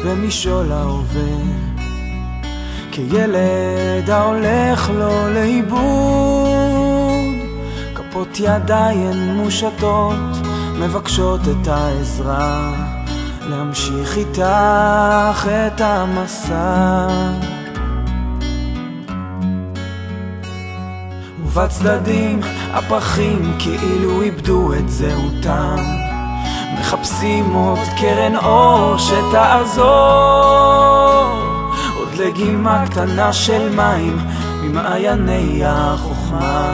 במשעול ההווה, כילד ההולך לו לאיבוד. כפות ידיים מושטות מבקשות את העזרה, להמשיך איתך את המסע. ובצדדים הפרחים כאילו איבדו את זהותם, מחפשים עוד קרן אור שתעזור, עוד לגימה קטנה של מים ממעייני החוכמה,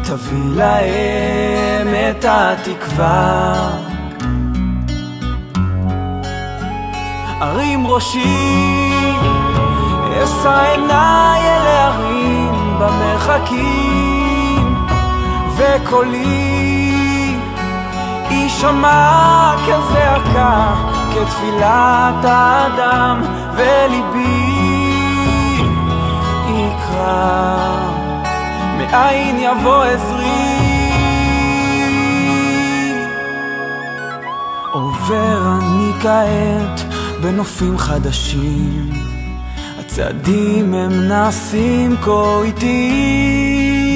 תביא להם את התקווה. ארים ראשי, אשא עיניי אל ההרים במרחקים, וקולי יישמע כזעקה, כתפילת האדם, וליבי יקרא, מאין יבוא עזרי. עובר אני כעת בנופים חדשים, הצעדים הם נעשים כה איטיים.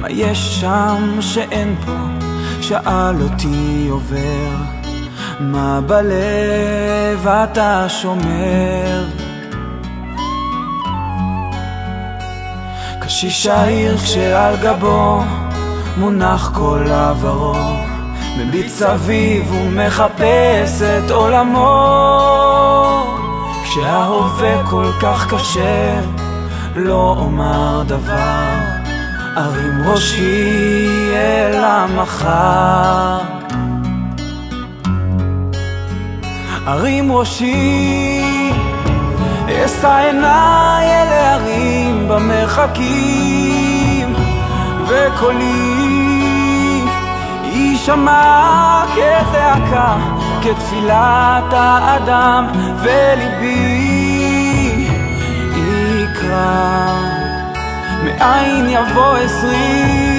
מה יש שם שאין פה? שאל אותי עובר, מה בלב אתה שומר? קשיש העיר כשעל גבו מונח כל עברו, מביט סביב ומחפש את עולמו. כשההווה כל כך קשה לא אומר דבר, ארים ראשי אל המחר. ארים ראשי, אשא עיניי אל ההרים במרחקים, וקולי יישמע כזעקה, כתפילת האדם, וליבי יקרא, מאין יבוא עזרי.